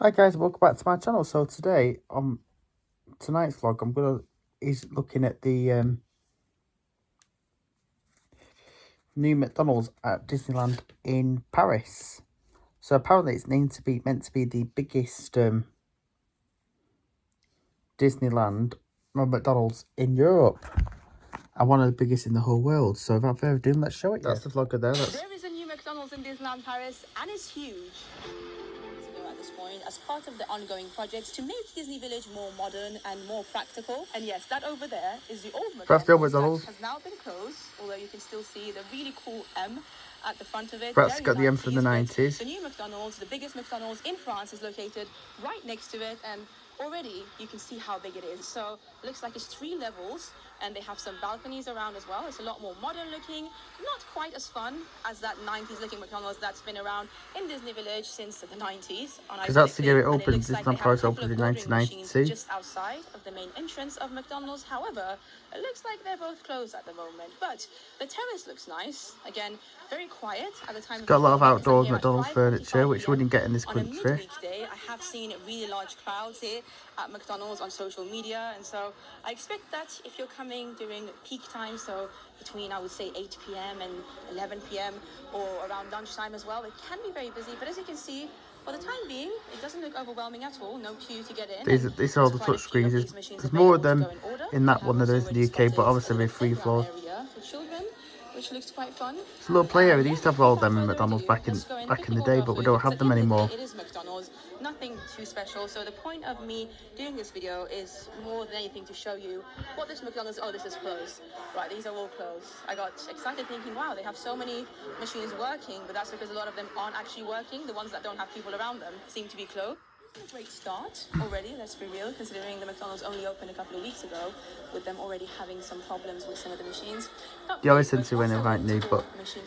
Hi guys, welcome back to my channel. So today, on tonight's vlog, is looking at the new McDonald's at Disneyland in Paris. So apparently it's meant to be the biggest Disneyland or McDonald's in Europe and one of the biggest in the whole world. So without further ado, let's show it. That's the vlogger there. There is a new McDonald's in Disneyland Paris, and it's huge. At this point, as part of the ongoing projects to make Disney Village more modern and more practical. And yes, that over there is the old McDonald's that has now been closed, although you can still see the really cool M at the front of it. That's got the M from the 90s. The new McDonald's, the biggest McDonald's in France, is located right next to it, and already you can see how big it is. So it looks like it's 3 levels, and they have some balconies around as well. It's a lot more modern looking, not quite as fun as that 90s looking McDonald's that's been around in Disney Village since the 90s. Because that's the year it opened. Disneyland Paris opened in 1992. Just outside of the main entrance of McDonald's. However, it looks like they're both closed at the moment. But the terrace looks nice. Again, very quiet at the time. It's got a lot of outdoors McDonald's furniture, which you wouldn't get in this country. On a midweekday, I have seen really large crowds here at McDonald's on social media, and so I expect that if you're coming during peak time, so between, I would say, 8 p.m. and 11 p.m. or around lunchtime as well, it can be very busy. But as you can see, for the time being, it doesn't look overwhelming at all. No queue to get in. These are all the touch screens. There's more of them in that one than there is in the UK, but obviously they're 3 floors. For children, which looks quite fun. It's a little play area. They used to have all them in McDonald's back in the day, but we don't have them anymore. It is McDonald's, nothing too special. So the point of me doing this video is more than anything to show you what this McDonald's. Oh, this is closed. Right, these are all closed. I got excited thinking, wow, they have so many machines working, but that's because a lot of them aren't actually working. The ones that don't have people around them seem to be closed. A great start already, let's be real, considering the McDonald's only opened a couple of weeks ago, with them already having some problems with some of the machines. You always listen to when they're right new, but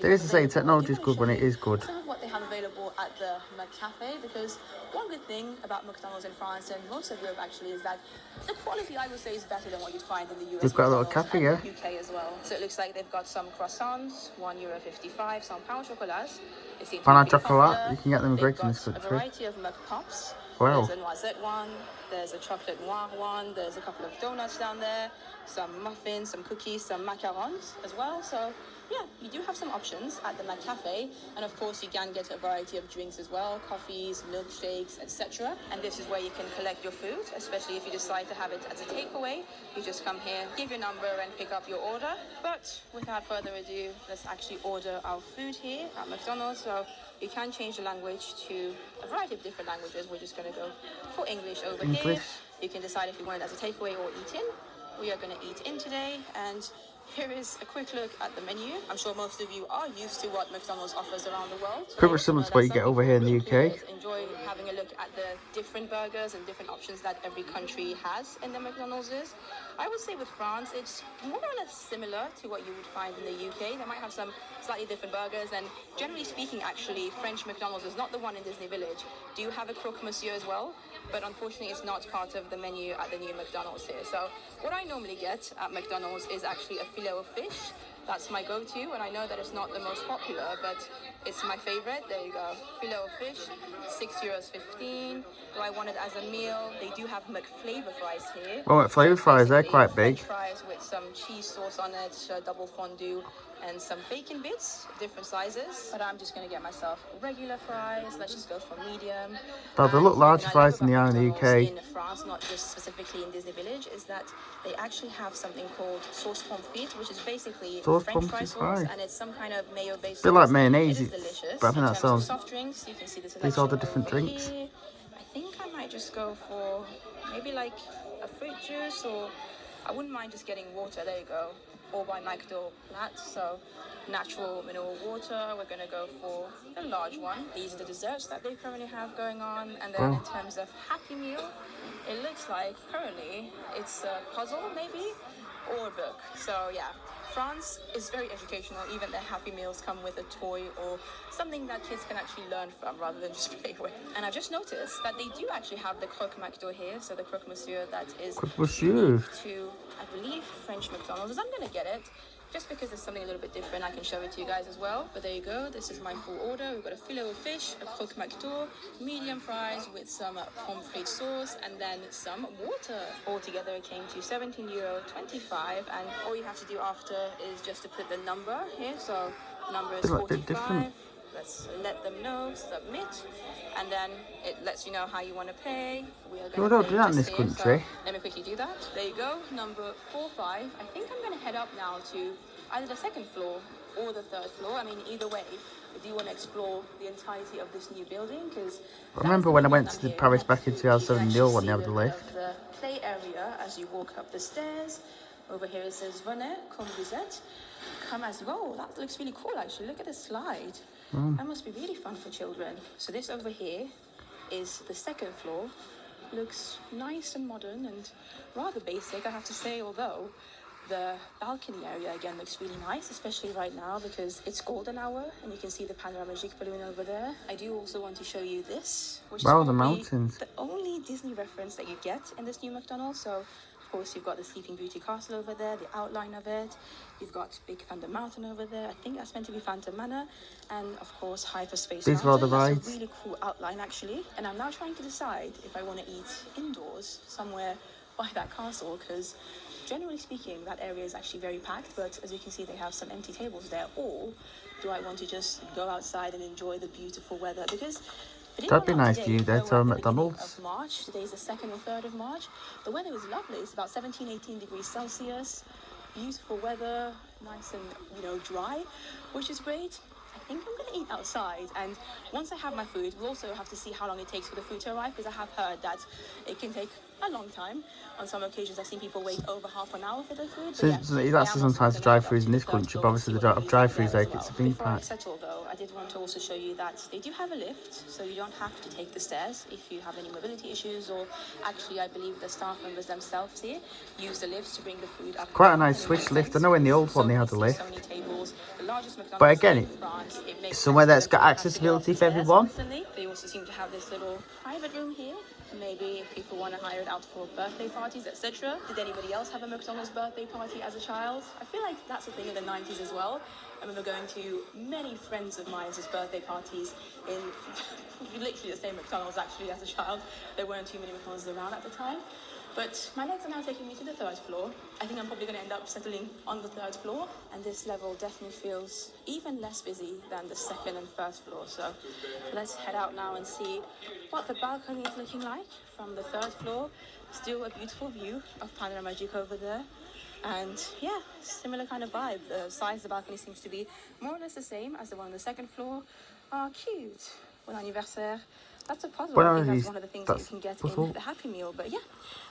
there is a saying, technology is good when it is good. Some of what they have available at the McCafe, because one good thing about McDonald's in France and most of Europe actually is that the quality, I would say, is better than what you'd find in the US. They've got a little cafe, yeah. UK as well. So it looks like they've got some croissants, €1.55, some pain au chocolat. Pain au chocolat, you can get them great in this country. A variety of McPuffs. Wow. There's a noisette one, there's a chocolate noir one, there's a couple of donuts down there, some muffins, some cookies, some macarons as well. So yeah, you do have some options at the McCafe, and of course you can get a variety of drinks as well, coffees, milkshakes, etc. And this is where you can collect your food, especially if you decide to have it as a takeaway. You just come here, give your number and pick up your order. But without further ado, let's actually order our food here at McDonald's. So you can change the language to a variety of different languages. We're just going to go for English over here. You can decide if you want it as a takeaway or eat in. We are going to eat in today, and here is a quick look at the menu. I'm sure most of you are used to what McDonald's offers around the world. Pretty much similar to what you get over here in the UK. Enjoy having a look at the different burgers and different options that every country has in the McDonald's. I would say with France, it's more or less similar to what you would find in the UK. They might have some slightly different burgers, and generally speaking, actually, French McDonald's is not the one in Disney Village. Do you have a croque monsieur as well? But unfortunately, it's not part of the menu at the new McDonald's here. So what I normally get at McDonald's is actually a filet of fish. That's my go-to, and I know that it's not the most popular, but it's my favorite. There you go. Filet of fish, €6.15. Do I want it as a meal? They do have McFlavor fries here. Oh, McFlavor fries, they're quite big. Fries with some cheese sauce on it, double fondue, and some bacon bits, different sizes. But I'm just going to get myself regular fries. Let's just go for medium. But they look larger fries than they are in the UK. In France, not just specifically in Disney Village, is that they actually have something called sauce pommes frites, which is basically French fry sauce, and it's some kind of mayo-based. A bit like mayonnaise, it is delicious. but I think that sounds. Soft drinks, you can see these are the different drinks. Here. I think I might just go for maybe like a fruit juice, or I wouldn't mind just getting water. There you go. Or by McDo Plat, so natural mineral water. We're going to go for the large one. These are the desserts that they currently have going on. And then in terms of Happy Meal, it looks like currently it's a puzzle maybe, or a book. So yeah, France is very educational. Even their Happy Meals come with a toy or something that kids can actually learn from rather than just play with. And I've just noticed that they do actually have the croque McDo here, so the croque monsieur that is Croque monsieur to, I believe, French McDonald's. I'm going to get it just because it's something a little bit different, I can show it to you guys as well. But there you go, this is my full order. We've got a filet of fish, a croque McDo, medium fries with some pommes frites sauce, and then some water. Altogether it came to €17.25, and all you have to do after is just to put the number here. So the number is They look a bit 45. different. Let's let them know, submit, and then it lets you know how you want to pay. We are We going don't to do pay that in just this here, country. so let me quickly do that. There you go, number 45. I think I'm going to head up now to either the second floor or the third floor. I mean, either way, I do want to explore the entirety of this new building, because I remember when I went to the Paris back in 2007, the old one, they had the lift. the play area as you walk up the stairs. Over here it says venez comme vous êtes. Come as you go. That looks really cool, actually. Look at the slide. That must be really fun for children. So this over here is the second floor. Looks nice and modern and rather basic, I have to say, although the balcony area again looks really nice, especially right now because it's golden hour and you can see the panoramique balloon over there. I do also want to show you this, which Wow, is the probably mountains. the only Disney reference that you get in this new McDonald's. So of course you've got the Sleeping Beauty castle over there, the outline of it. You've got Big Thunder Mountain over there. I think that's meant to be Phantom Manor, and of course Hyperspace These were all the Mountain. rides. That's a really cool outline actually. And I'm now trying to decide if I want to eat indoors somewhere by that castle, because generally speaking that area is actually very packed, but as you can see they have some empty tables there. Or do I want to just go outside and enjoy the beautiful weather? Because That'd be nice today, for you there though to we're have at the beginning McDonald's. of March. Today's the 2nd or 3rd of March. The weather is lovely. It's about 17, 18 degrees Celsius. Beautiful weather, nice and dry, which is great. I think I'm going to eat outside, and once I have my food, we'll also have to see how long it takes for the food to arrive, because I have heard that it can take a long time. On some occasions I've seen people wait over half an hour for their food. So that's sometimes drive-throughs in this country, but obviously the drive-throughs like it's a theme Before I park. settle though, I did want to also show you that they do have a lift, so you don't have to take the stairs if you have any mobility issues, or actually I believe the staff members themselves here use the lifts to bring the food up. Quite a nice Swiss lift. I know in the old one they had a lift. So many tables, the largest McDonald's But again, in France. It makes somewhere sense that's that got you have to go accessibility up for the stairs everyone. constantly. They also seem to have this little private room here. Maybe if people want to hire it out for birthday parties, etc. Did anybody else have a McDonald's birthday party as a child? I feel like that's a thing in the 90s as well. I remember going to many friends of mine's birthday parties in literally the same McDonald's actually as a child. There weren't too many McDonald's around at the time. But my legs are now taking me to the 3rd floor. I think I'm probably going to end up settling on the 3rd floor. And this level definitely feels even less busy than the 2nd and 1st floor. So let's head out now and see what the balcony is looking like from the 3rd floor. Still a beautiful view of Panoramique over there. And yeah, similar kind of vibe. The size of the balcony seems to be more or less the same as the one on the 2nd floor. Oh, cute. Bon anniversaire. That's a puzzle. I think that's one of the things that you can get in the Happy Meal. But yeah,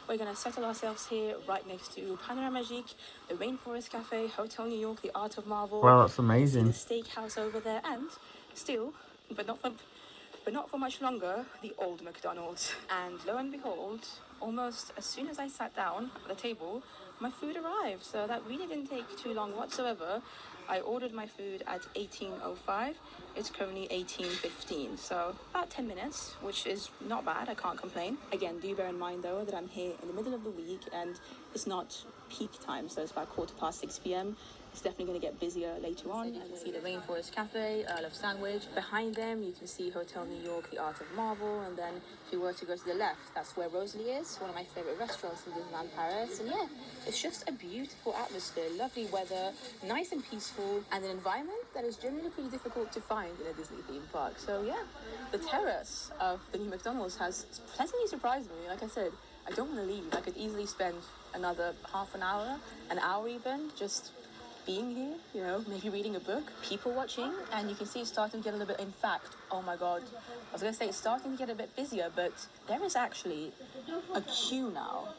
we're going to settle ourselves here right next to Panoramique, the Rainforest Cafe, Hotel New York, the Art of Marvel. Wow, that's amazing. The steakhouse over there, and still, but not for much longer, the old McDonald's. And lo and behold, almost as soon as I sat down at the table, my food arrived. So that really didn't take too long whatsoever. I ordered my food at 18:05. It's currently 18:15, so about 10 minutes, which is not bad. I can't complain. Again, do bear in mind though that I'm here in the middle of the week and it's not peak time, so it's about 6:15 p.m. It's definitely going to get busier later on. So you can see the Rainforest Cafe, Earl of Sandwich. Behind them, you can see Hotel New York, the Art of Marvel. And then if you were to go to the left, that's where Rosalie is, one of my favorite restaurants in Disneyland Paris. And yeah, it's just a beautiful atmosphere, lovely weather, nice and peaceful, and an environment that is generally pretty difficult to find in a Disney theme park. So yeah, the terrace of the new McDonald's has pleasantly surprised me. Like I said, I don't want to leave. I could easily spend another half an hour even, just being here, maybe reading a book, people watching, and you can see it's starting to get a little bit, in fact, oh my god, I was going to say it's starting to get a bit busier, but there is actually a queue now.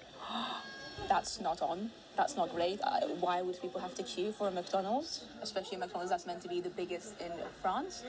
That's not on. That's not great. Why would people have to queue for a McDonald's? Especially a McDonald's that's meant to be the biggest in France.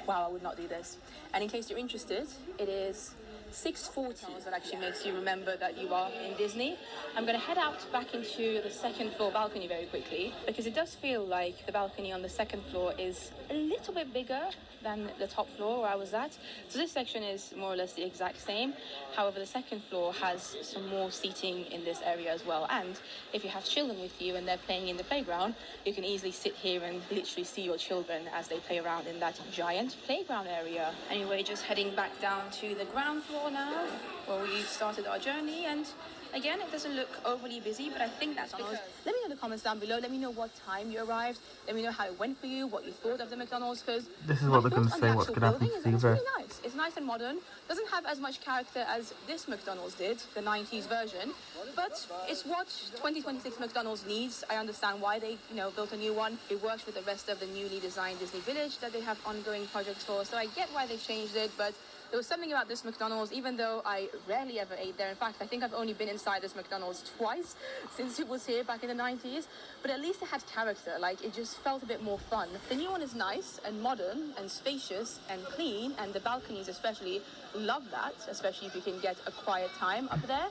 Wow, I would not do this. And in case you're interested, it is 6:40 that actually makes you remember that you are in Disney. I'm going to head out back into the second floor balcony very quickly, because it does feel like the balcony on the second floor is a little bit bigger than the top floor where I was at. So this section is more or less the exact same. However, the second floor has some more seating in this area as well. And if you have children with you and they're playing in the playground, you can easily sit here and literally see your children as they play around in that giant playground area. Anyway, just heading back down to the ground floor now, where we started our journey. And again, it doesn't look overly busy, but I think that's because... Let me know in the comments down below. Let me know what time you arrived. Let me know how it went for you, what you thought of the McDonald's, because this is what they're going to say, what's going to happen to it's really nice. It's nice and modern. Doesn't have as much character as this McDonald's did, the 90s version, but it's what 2026 McDonald's needs. I understand why they, built a new one. It works with the rest of the newly designed Disney Village that they have ongoing projects for, so I get why they changed it, but there was something about this McDonald's, even though I rarely ever ate there. In fact, I think I've only been inside this McDonald's twice since it was here back in the 90s. But at least it had character, like it just felt a bit more fun. The new one is nice and modern and spacious and clean, and the balconies especially, love that, especially if you can get a quiet time up there.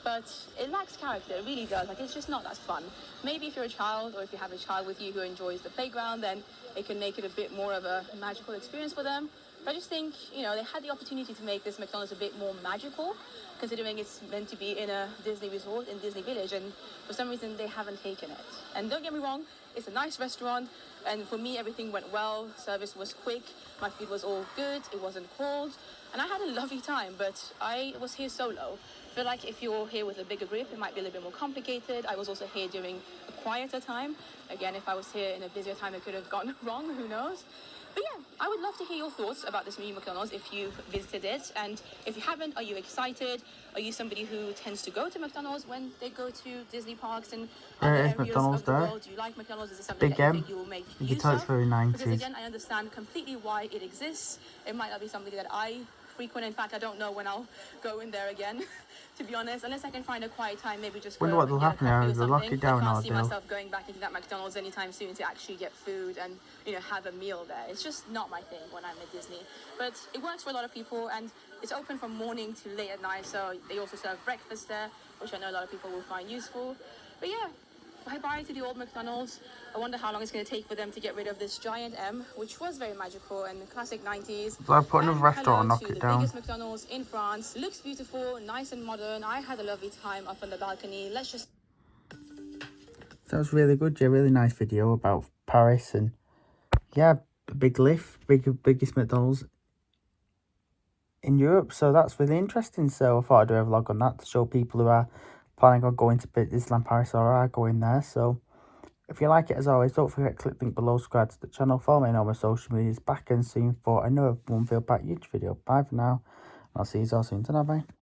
But it lacks character, it really does. Like, it's just not as fun. Maybe if you're a child, or if you have a child with you who enjoys the playground, then it can make it a bit more of a magical experience for them. But I just think, they had the opportunity to make this McDonald's a bit more magical, considering it's meant to be in a Disney resort in Disney Village, and for some reason they haven't taken it. And don't get me wrong, it's a nice restaurant, and for me everything went well. Service was quick, my food was all good, it wasn't cold, and I had a lovely time. But I was here solo. I feel like if you're here with a bigger group, it might be a little bit more complicated. I was also here during a quieter time. Again, if I was here in a busier time, it could have gone wrong, who knows. But yeah, I would love to hear your thoughts about this new McDonald's if you've visited it. And if you haven't, are you excited? Are you somebody who tends to go to McDonald's when they go to Disney parks and other areas McDonald's of the there. world? Do you like McDonald's? Is it something Big that you M. think you will make You can use tell of? it's very 90s. Because again, I understand completely why it exists. It might not be something that I frequent. In fact, I don't know when I'll go in there again, to be honest, unless I can find a quiet time, maybe just wonder go what will and get a happen coffee now. or They'll lock something. it down I now, can't see they'll- myself going back into that McDonald's anytime soon to actually get food and have a meal there. It's just not my thing when I'm at Disney, but it works for a lot of people, and it's open from morning to late at night, so they also serve breakfast there, which I know a lot of people will find useful. But yeah, bye-bye to the old McDonald's. I wonder how long it's going to take for them to get rid of this giant M, which was very magical and classic 90s. So I put another And restaurant and hello knock to it the down. biggest McDonald's in France. Looks beautiful, nice and modern. I had a lovely time up on the balcony. Let's just... That was really good, yeah, really nice video about Paris, and yeah, a big lift, biggest McDonald's in Europe, so that's really interesting. So I thought I'd do a vlog on that to show people who are planning on going to Disneyland Paris or are going there. So if you like it, as always, don't forget to click the link below, subscribe to the channel, follow me on all my social medias. Back and soon for another One Feel Back YouTube video. Bye for now, and I'll see you all soon. Ta-ra, bye.